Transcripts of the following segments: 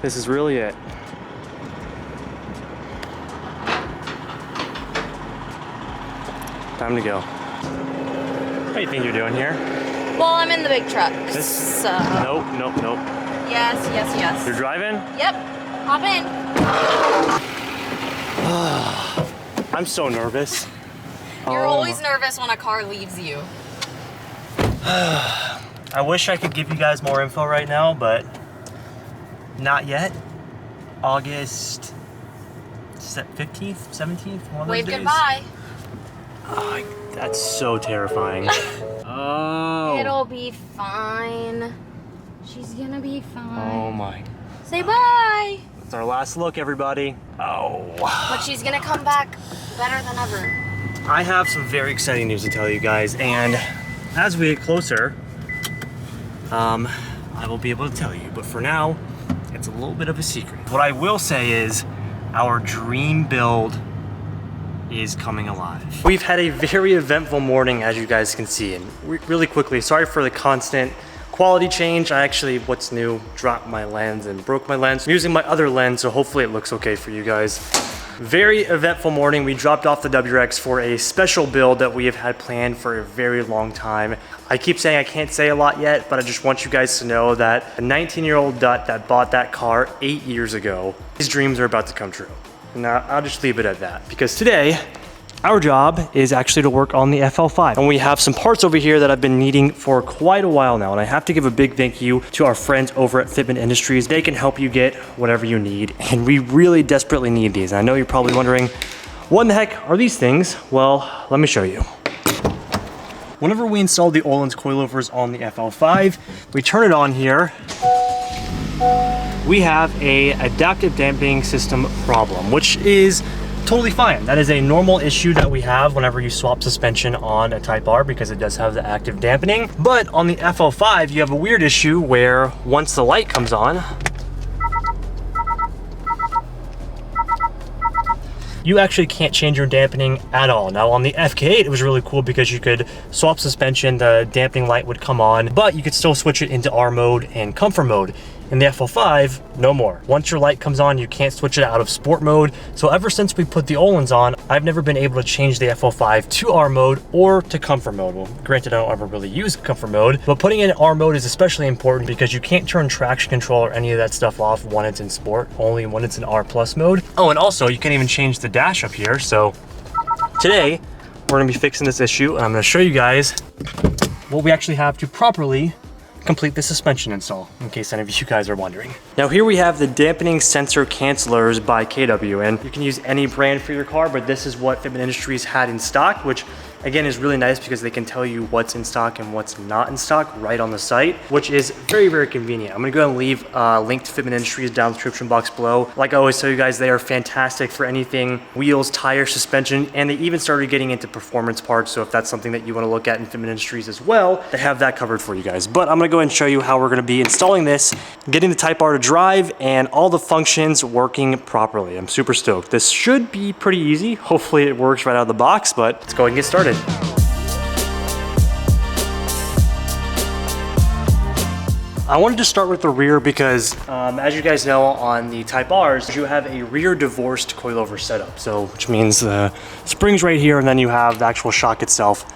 This is really it. Time to go. What do you think you're doing here? Well, I'm in the big truck. So. Nope, nope, nope. Yes, yes, yes. You're driving? Yep. Hop in. I'm so nervous. You're always nervous when a car leaves you. I wish I could give you guys more info right now, but not yet. August 15th, 17th, one of those Wave days. goodbye. Oh, that's so terrifying. Oh. It'll be fine. She's gonna be fine. Oh my. Say bye. It's our last look, everybody. Oh. But she's gonna come back better than ever. I have some very exciting news to tell you guys, and as we get closer, I will be able to tell you. But for now, it's a little bit of a secret. What I will say is our dream build is coming alive. We've had a very eventful morning, as you guys can see, and really quickly, sorry for the constant quality change. I actually, what's new, dropped my lens and broke my lens. I'm using my other lens, so hopefully it looks okay for you guys. Very eventful morning. We dropped off the WRX for a special build that we have had planned for a very long time. I keep saying I can't say a lot yet, but I just want you guys to know that a 19-year-old Dut that bought that car 8 years ago, his dreams are about to come true. Now, I'll just leave it at that, because today, our job is actually to work on the FL5. And we have some parts over here that I've been needing for quite a while now. And I have to give a big thank you to our friends over at Fitment Industries. They can help you get whatever you need. And we really desperately need these. And I know you're probably wondering, what in the heck are these things? Well, let me show you. Whenever we installed the Öhlins coilovers on the FL5, we turn it on here. We have a adaptive damping system problem, which is totally fine. That is a normal issue that we have whenever you swap suspension on a Type R, because it does have the active dampening. But on the FL5, you have a weird issue where once the light comes on, you actually can't change your dampening at all. Now on the FK8, it was really cool because you could swap suspension, the dampening light would come on, but you could still switch it into R mode and comfort mode. In the FL5, no more. Once your light comes on, you can't switch it out of sport mode. So ever since we put the Öhlins on, I've never been able to change the FL5 to R mode or to comfort mode. Well, granted, I don't ever really use comfort mode, but putting in R mode is especially important because you can't turn traction control or any of that stuff off when it's in sport, only when it's in R plus mode. Oh, and also you can't even change the dash up here. So today, we're gonna be fixing this issue, and I'm gonna show you guys what we actually have to properly complete the suspension install, in case any of you guys are wondering. Now here we have the dampening sensor cancelers by KW, and you can use any brand for your car, but this is what Fitment Industries had in stock, which again is really nice because they can tell you what's in stock and what's not in stock right on the site, which is very, very convenient. I'm gonna go ahead and leave a link to Fitment Industries down in the description box below. Like I always tell you guys, they are fantastic for anything wheels, tire, suspension, and they even started getting into performance parts. So if that's something that you wanna look at in Fitment Industries as well, they have that covered for you guys. But I'm gonna go ahead and show you how we're gonna be installing this, getting the Type R to drive, and all the functions working properly. I'm super stoked. This should be pretty easy. Hopefully it works right out of the box, but let's go ahead and get started. I wanted to start with the rear because, as you guys know, on the Type Rs, you have a rear divorced coilover setup. So, which means the springs right here, and then you have the actual shock itself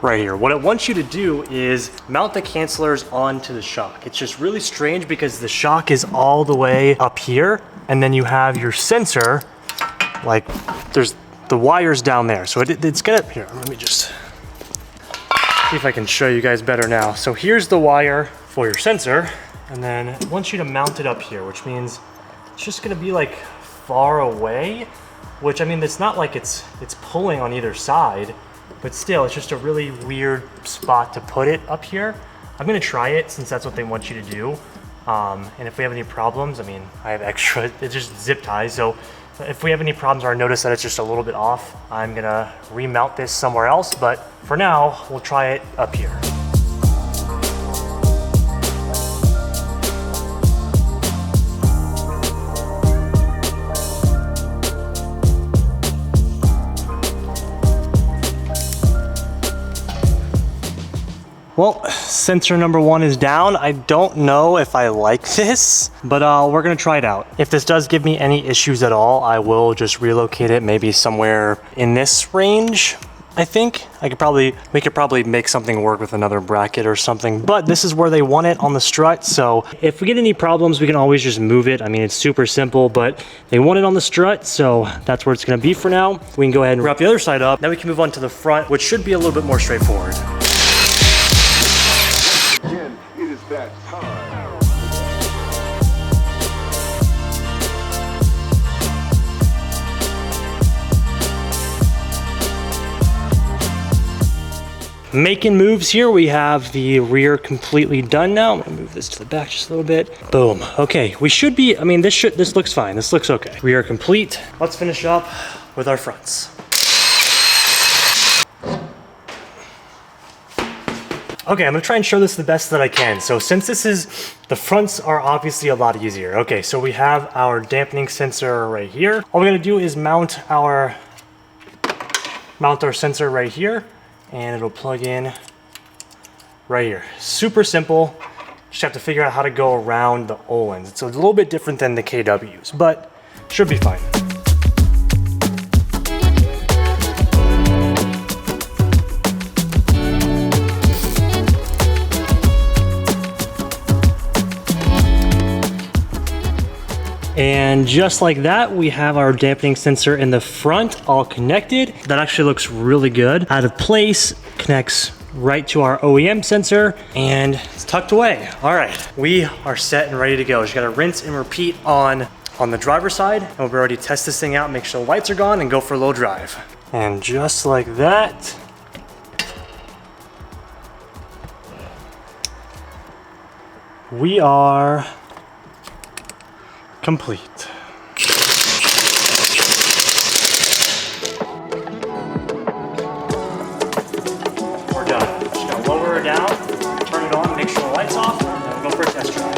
right here. What it wants you to do is mount the cancelers onto the shock. It's just really strange because the shock is all the way up here, and then you have your sensor, like there's the wires down there. So it's gonna, here, let me just see if I can show you guys better now. So here's the wire for your sensor, and then it wants you to mount it up here, which means it's just gonna be like far away, which I mean, it's not like it's pulling on either side, but still, it's just a really weird spot to put it up here. I'm gonna try it since that's what they want you to do. And if we have any problems, I mean, I have extra, it's just zip ties. So if we have any problems or notice that it's just a little bit off, I'm gonna remount this somewhere else. But for now, we'll try it up here. Well, sensor number 1 is down. I don't know if I like this, but we're gonna try it out. If this does give me any issues at all, I will just relocate it maybe somewhere in this range. I think we could probably make something work with another bracket or something, but this is where they want it on the strut. So if we get any problems, we can always just move it. I mean, it's super simple, but they want it on the strut, so that's where it's gonna be for now. We can go ahead and wrap the other side up. Now we can move on to the front, which should be a little bit more straightforward. Again, it is that time. Making moves here. We have the rear completely done now. I'm gonna move this to the back just a little bit. Boom. Okay, we should be, I mean, this looks fine. This looks okay. Rear complete. Let's finish up with our fronts. Okay, I'm gonna try and show this the best that I can. So since the fronts are obviously a lot easier. Okay, so we have our dampening sensor right here. All we're gonna do is mount our sensor right here, and it'll plug in right here. Super simple. Just have to figure out how to go around the Öhlins. It's a little bit different than the KWs, but should be fine. And just like that, we have our dampening sensor in the front all connected. That actually looks really good. Out of place, connects right to our OEM sensor, and it's tucked away. All right, we are set and ready to go. Just gotta rinse and repeat on the driver's side, and we'll already test this thing out, make sure the lights are gone, and go for a little drive. And just like that, we are complete. We're done. Just gonna lower her down, turn it on, make sure the light's off, and then we'll go for a test drive.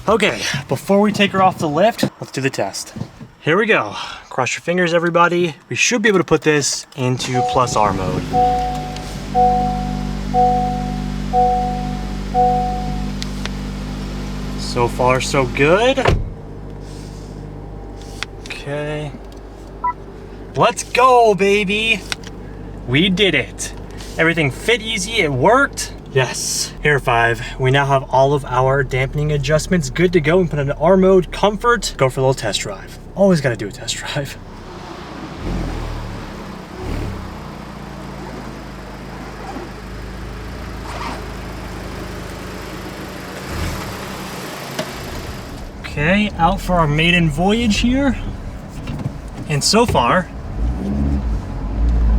Okay, before we take her off the lift, let's do the test. Here we go. Cross your fingers, everybody. We should be able to put this into plus R mode. So far, so good. Okay. Let's go, baby. We did it. Everything fit easy, it worked. Yes, FL5. We now have all of our dampening adjustments good to go and put it in R mode, comfort, go for a little test drive. Always gotta do a test drive. Okay, out for our maiden voyage here. And so far,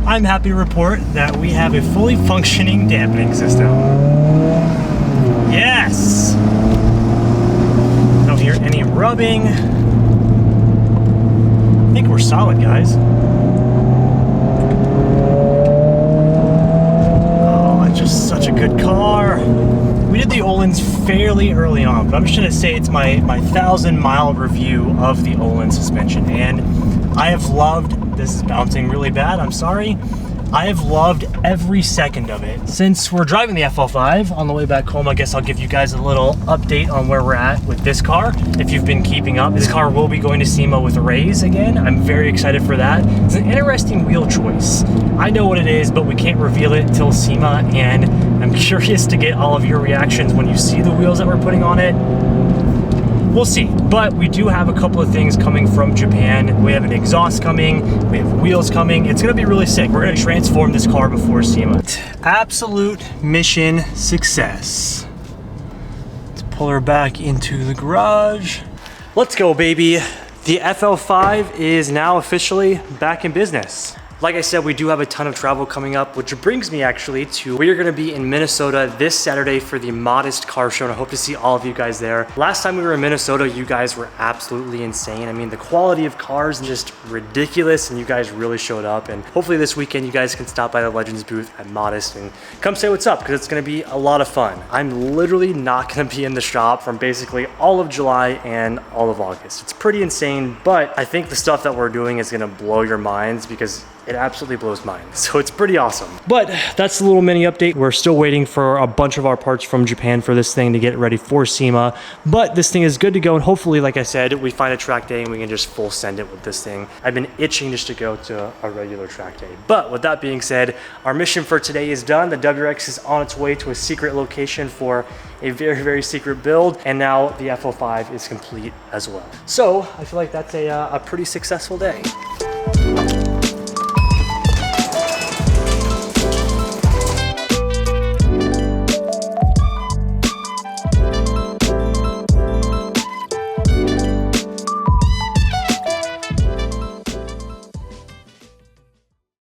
I'm happy to report that we have a fully functioning dampening system. Yes! Don't hear any rubbing. I think we're solid, guys. Oh, it's just such a good car. We did the Öhlins fairly early on, but I'm just gonna say it's my 1,000-mile review of the Öhlins suspension, and I have loved, this is bouncing really bad, I'm sorry. I have loved every second of it. Since we're driving the FL5 on the way back home, I guess I'll give you guys a little update on where we're at with this car. If you've been keeping up, this car will be going to SEMA with Rays again. I'm very excited for that. It's an interesting wheel choice. I know what it is, but we can't reveal it till SEMA, and I'm curious to get all of your reactions when you see the wheels that we're putting on it. We'll see, but we do have a couple of things coming from Japan. We have an exhaust coming, we have wheels coming. It's gonna be really sick. We're gonna transform this car before SEMA. Absolute mission success. Let's pull her back into the garage. Let's go, baby. The FL5 is now officially back in business. Like I said, we do have a ton of travel coming up, which brings me actually to we are going to be in Minnesota this Saturday for the Modest Car Show, and I hope to see all of you guys there. Last time we were in Minnesota, you guys were absolutely insane. I mean, the quality of cars is just ridiculous, and you guys really showed up. And hopefully this weekend you guys can stop by the Legends booth at Modest and come say what's up, because it's going to be a lot of fun. I'm literally not going to be in the shop from basically all of July and all of August. It's pretty insane, but I think the stuff that we're doing is going to blow your minds, because it absolutely blows mine. So it's pretty awesome. But that's a little mini update. We're still waiting for a bunch of our parts from Japan for this thing to get ready for SEMA. But this thing is good to go, and hopefully, like I said, we find a track day and we can just full send it with this thing. I've been itching just to go to a regular track day. But with that being said, our mission for today is done. The WRX is on its way to a secret location for a very, very secret build, and now the FL5 is complete as well. So I feel like that's a pretty successful day.